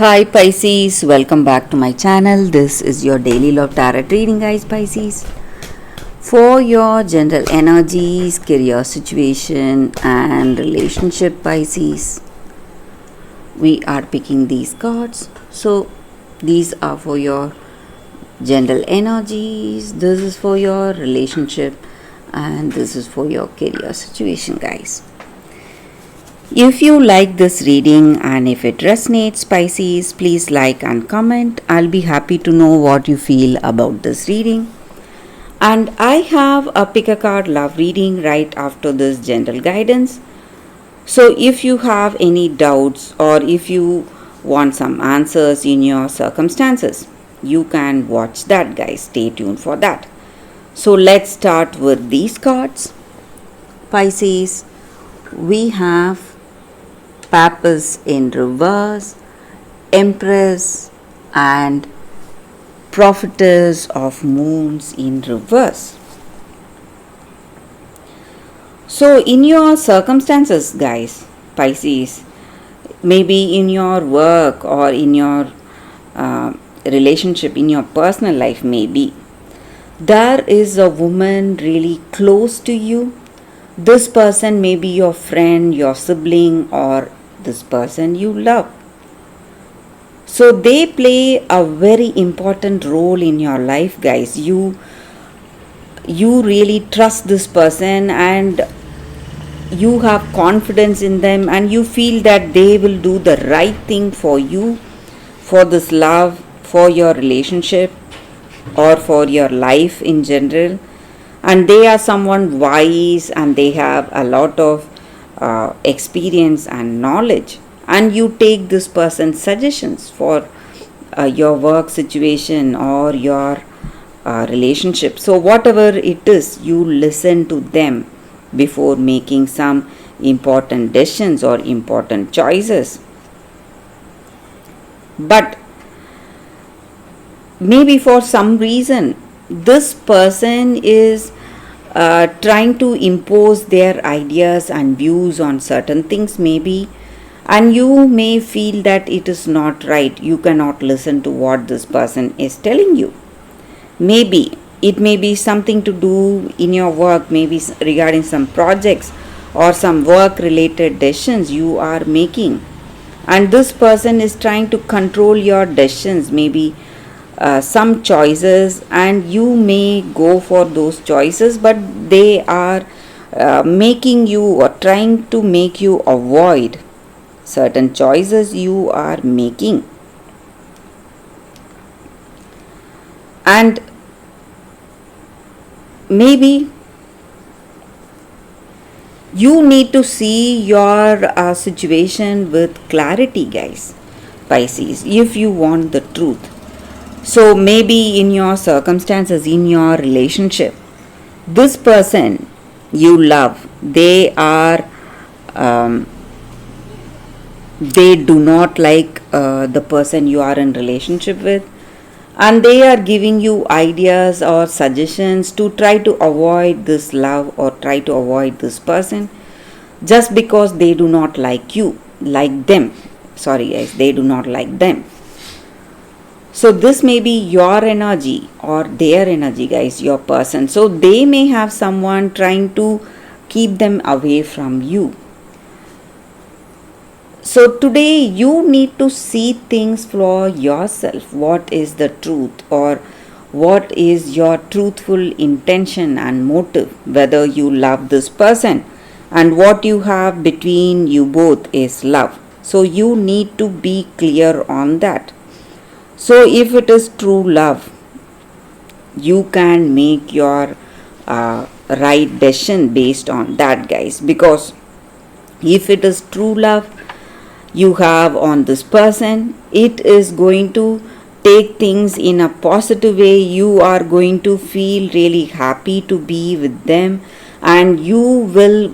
Hi Pisces, welcome back to my channel. This is your daily love tarot reading, guys. Pisces, for your general energies, career situation and relationship, Pisces, we are picking these cards. So these are for your general energies, this is for your relationship, and this is for your career situation, guys. If you like this reading and if it resonates, Pisces, please like and comment. I'll be happy to know what you feel about this reading. And I have a pick a card love reading right after this general guidance. So if you have any doubts or if you want some answers in your circumstances, you can watch that, guys. Stay tuned for that. So let's start with these cards. Pisces, we have Papus in reverse, Empress and Prophetess of Moons in reverse. So in your circumstances, guys, Pisces, maybe in your work or in your relationship, in your personal life, maybe there is a woman really close to you. This person may be your friend, your sibling, or this person you love. So they play a very important role in your life, guys. You really trust this person and you have confidence in them and you feel that they will do the right thing for you, for this love, for your relationship, or for your life in general. And they are someone wise and they have a lot of experience and knowledge, and you take this person's suggestions for your work situation or your relationship. So whatever it is, you listen to them before making some important decisions or important choices. But maybe for some reason this person is trying to impose their ideas and views on certain things, maybe, and you may feel that it is not right. You cannot listen to what this person is telling you. Maybe it may be something to do in your work, maybe regarding some projects or some work related decisions you are making, and this person is trying to control your decisions, maybe some choices, and you may go for those choices, but they are making you or trying to make you avoid certain choices you are making. And maybe you need to see your situation with clarity, guys, Pisces, if you want the truth. So maybe in your circumstances, in your relationship, this person you love, they are they do not like the person you are in relationship with, and they are giving you ideas or suggestions to try to avoid this love or try to avoid this person just because they do not like them. Sorry, guys, they do not like them. So this may be your energy or their energy, guys, your person. So they may have someone trying to keep them away from you. So today you need to see things for yourself. What is the truth, or what is your truthful intention and motive, whether you love this person, and what you have between you both is love. So you need to be clear on that. So if it is true love, you can make your right decision based on that, guys. Because if it is true love you have on this person, it is going to take things in a positive way. You are going to feel really happy to be with them, and you will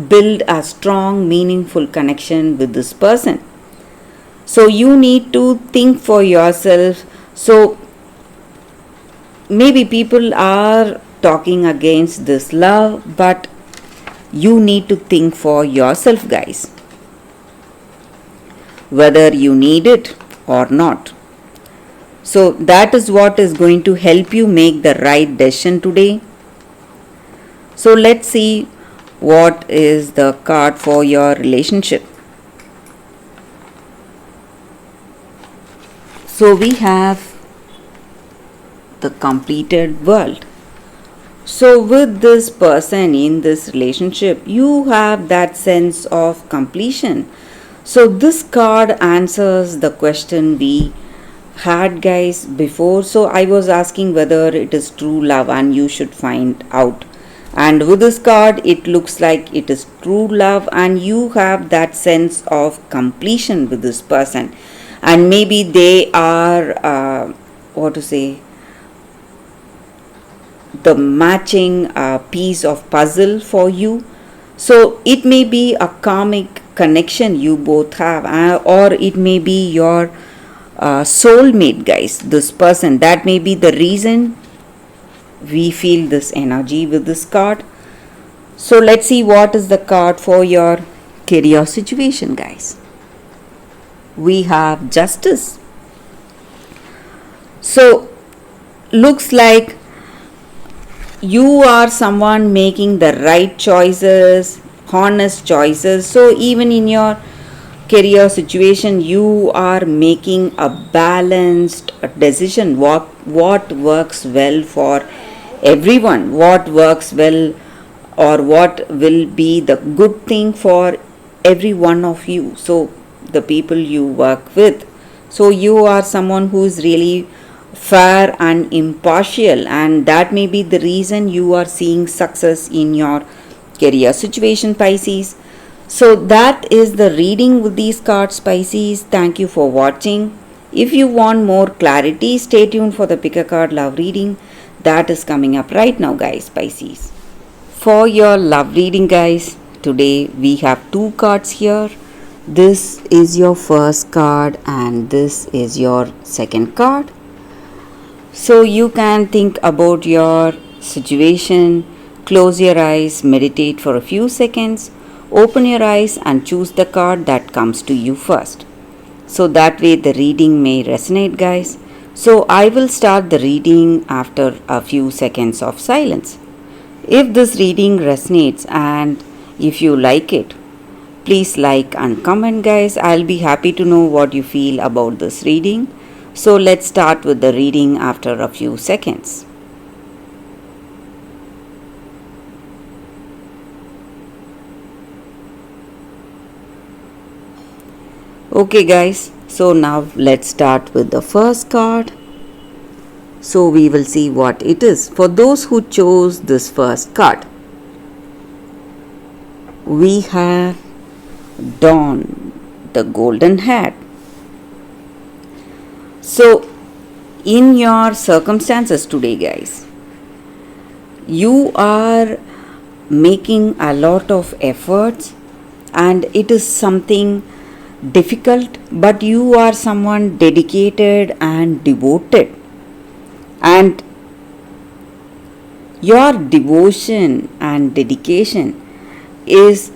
build a strong, meaningful connection with this person. So you need to think for yourself. So maybe people are talking against this love, but you need to think for yourself, guys. whether you need it or not. So that is what is going to help you make the right decision today. So let's see what is the card for your relationship. So we have the completed world. So with this person in this relationship, you have that sense of completion. So this card answers the question we had, guys, before. So I was asking whether it is true love and you should find out. And with this card, it looks like it is true love and you have that sense of completion with this person. And maybe they are, the matching piece of puzzle for you. So it may be a karmic connection you both have, or it may be your soulmate, guys, this person. That may be the reason we feel this energy with this card. So let's see what is the card for your career situation, guys. We have Justice. So looks like you are someone making the right choices, honest choices. So even in your career situation, you are making a balanced decision. What works well for everyone, what works well, or what will be the good thing for every one of you. So the people you work with. So you are someone who is really fair and impartial, and that may be the reason you are seeing success in your career situation, Pisces. So that is the reading with these cards, Pisces. Thank you for watching. If you want more clarity, stay tuned for the pick a card love reading that is coming up right now, guys, Pisces. For your love reading, guys, today we have two cards here. This is your first card and this is your second card. So you can think about your situation, close your eyes, meditate for a few seconds, open your eyes and choose the card that comes to you first. So that way the reading may resonate, guys. So I will start the reading after a few seconds of silence. If this reading resonates and if you like it, please like and comment, guys. I'll be happy to know what you feel about this reading. So let's start with the reading after a few seconds. Okay, guys, so now let's start with the first card. So we will see what it is. For those who chose this first card, we have Dawn, the golden hat. So in your circumstances today, guys, you are making a lot of efforts and it is something difficult, but you are someone dedicated and devoted, and your devotion and dedication is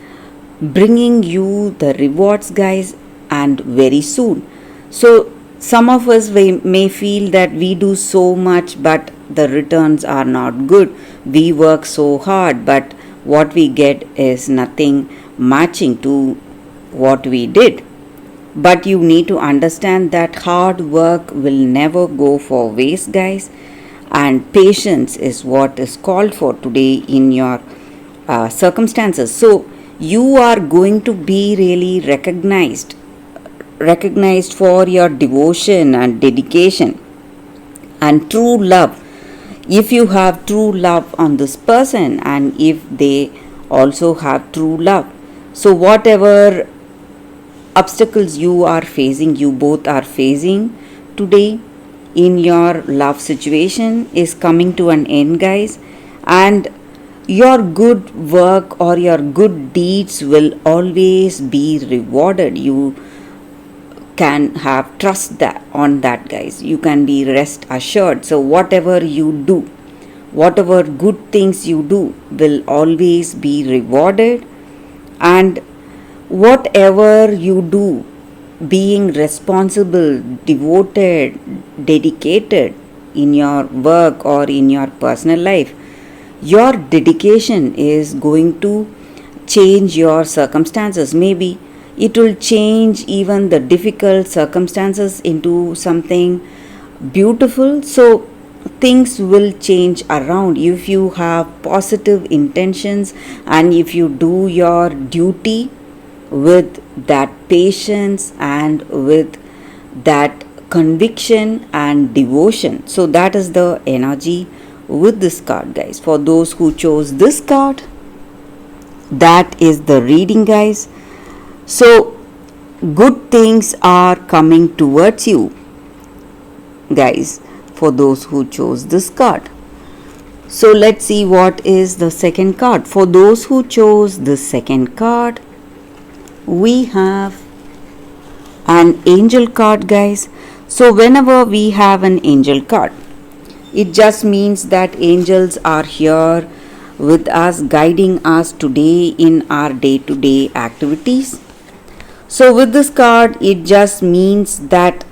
bringing you the rewards, guys, and very soon. So some of us may feel that we do so much but the returns are not good. We work so hard but what we get is nothing matching to what we did. But you need to understand that hard work will never go for waste, guys, and patience is what is called for today in your circumstances. So you are going to be really recognized for your devotion and dedication and true love. If you have true love on this person and if they also have true love, so whatever obstacles you are facing, you both are facing today in your love situation is coming to an end, guys, and your good work or your good deeds will always be rewarded. You can have trust on that, guys. You can be rest assured. So whatever you do, whatever good things you do will always be rewarded, and whatever you do being responsible, devoted, dedicated in your work or in your personal life, your dedication is going to change your circumstances. Maybe it will change even the difficult circumstances into something beautiful. So things will change around if you have positive intentions and if you do your duty with that patience and with that conviction and devotion. So that is the energy with this card, guys. For those who chose this card, that is the reading, guys. So good things are coming towards you, guys, for those who chose this card. So let's see what is the second card. For those who chose the second card, we have an angel card, guys. So whenever we have an angel card, it just means that angels are here with us, guiding us today in our day-to-day activities. So with this card, it just means that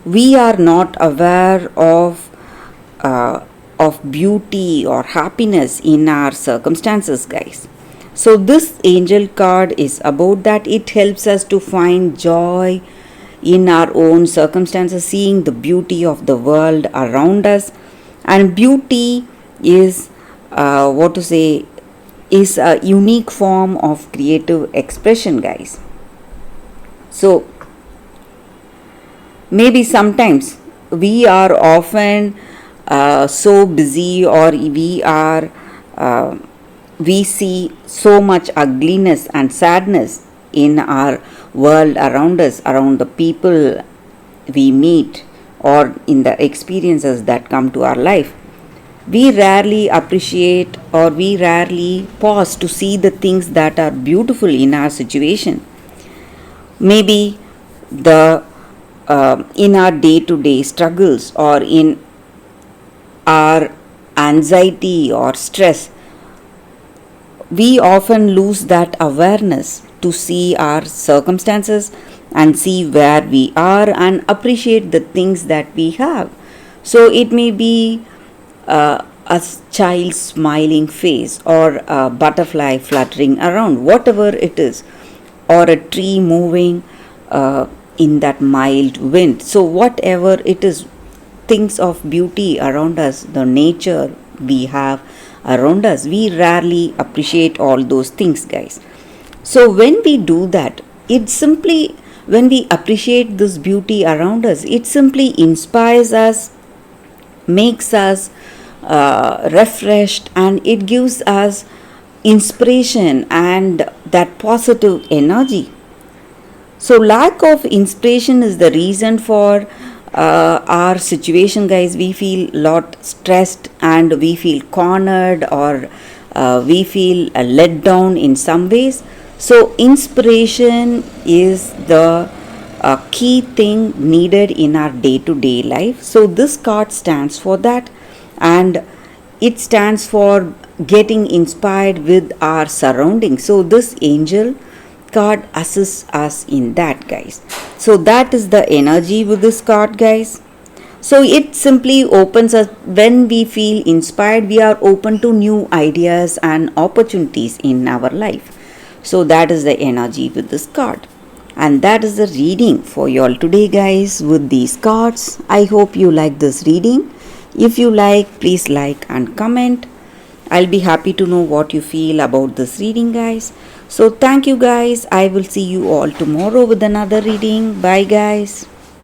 we are not aware of beauty or happiness in our circumstances, guys. So this angel card is about that. It helps us to find joy in our own circumstances, seeing the beauty of the world around us. And beauty is is a unique form of creative expression, guys. So maybe sometimes we are often so busy, or we see so much ugliness and sadness in our world around us, around the people we meet, or in the experiences that come to our life. We rarely appreciate, or we rarely pause to see the things that are beautiful in our situation. Maybe the in our day-to-day struggles, or in our anxiety or stress, we often lose that awareness to see our circumstances and see where we are and appreciate the things that we have. So it may be a child's smiling face, or a butterfly fluttering around, whatever it is, or a tree moving in that mild wind. So whatever it is, things of beauty around us, the nature we have around us, we rarely appreciate all those things, guys. So when we do that, when we appreciate this beauty around us, it simply inspires us, makes us refreshed, and it gives us inspiration and that positive energy. So lack of inspiration is the reason for our situation, guys. We feel lot stressed, and we feel cornered, or we feel let down in some ways. So inspiration is the key thing needed in our day-to-day life. So this card stands for that, and it stands for getting inspired with our surroundings. So this angel card assists us in that, guys. So that is the energy with this card, guys. So it simply opens us. When we feel inspired, we are open to new ideas and opportunities in our life. So that is the energy with this card. And that is the reading for you all today, guys, with these cards. I hope you like this reading. If you like, please like and comment. I'll be happy to know what you feel about this reading, guys. So thank you, guys. I will see you all tomorrow with another reading. Bye, guys.